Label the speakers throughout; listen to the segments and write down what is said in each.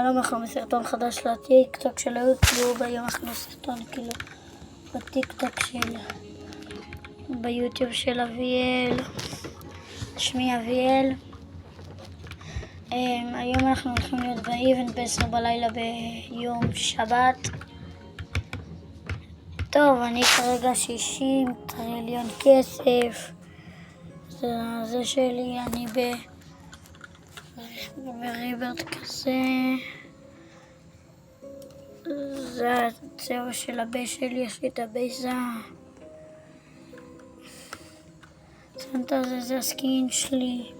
Speaker 1: שלום, אנחנו בסרטון חדש לטיק טוק של היוטיוב. היום אנחנו סרטון בטיק טוק ביוטיוב של אביאל. שמי אביאל. היום אנחנו הולכים להיות באיבנט ב-10 בלילה ביום שבת. טוב, אני כרגע 60 טריליון כסף. זה שלי, אני בריברט כזה. זה הצבע של הבייס שלי, יש לי את הבייס סנטה, זה הסקין שלי.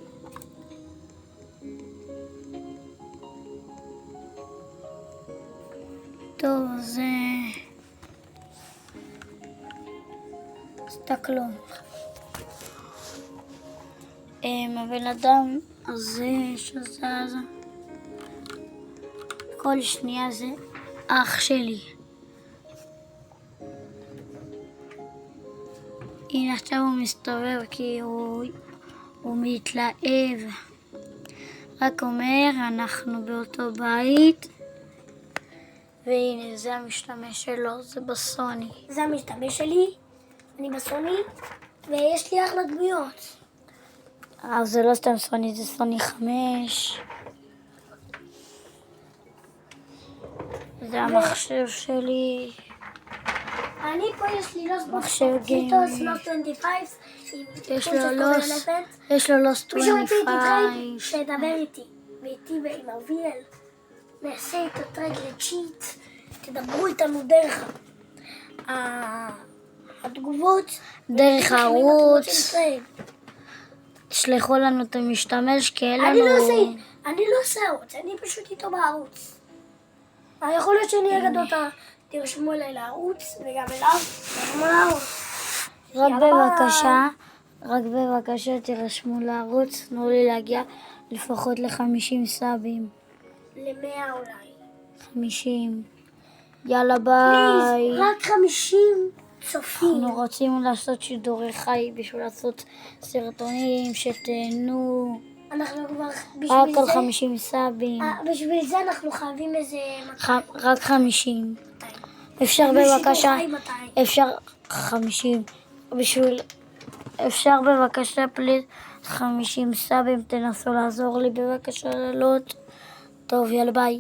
Speaker 1: טוב, אז תסתכלו. הבן אדם הזה שזז כל שנייה זה אח שלי. הנה עכשיו הוא מסתובב כי הוא מתלהב. רק אומר אנחנו באותו בית. והנה זה המשתמש שלו, זה בסוני.
Speaker 2: זה המשתמש שלי, אני בסוני, ויש לי אחלה דמויות.
Speaker 1: זה לא סתם סוני, זה סוני 5. זה המחשב שלי.
Speaker 2: אני פה יש לי לוס
Speaker 1: מחשב
Speaker 2: בוקסיטוס, לוס 25,
Speaker 1: יש לו לוס 25.
Speaker 2: שידבר איתי, ואיתי ועם אביאל. נעשה את הטרייד לצ'יט, תדברו איתנו דרך התגובות,
Speaker 1: דרך הערוץ. תשלחו לנו את המשתמש, כי אין לנו...
Speaker 2: אני לא עושה ערוץ, אני פשוט איתו בערוץ. יכול להיות שאני אגד אותה, תרשמו אליי לערוץ, וגם אליו, תרשמו לערוץ.
Speaker 1: רק בבקשה תרשמו לערוץ, תנו לי להגיע לפחות ל50 סאבים.
Speaker 2: ל100 אולי.
Speaker 1: 50. יאללה ביי.
Speaker 2: רק 50 צופים.
Speaker 1: אנחנו רוצים לעשות שידורי חי בשביל לעשות סרטונים שתהנו.
Speaker 2: אנחנו כבר
Speaker 1: רק על 50 סאבים.
Speaker 2: בשביל זה אנחנו חייבים איזה 200.
Speaker 1: רק 50. אפשר בבקשה פליז 50 סאבים, תנסו לעזור לי בבקשה לעלות. טוב, יאללה ביי.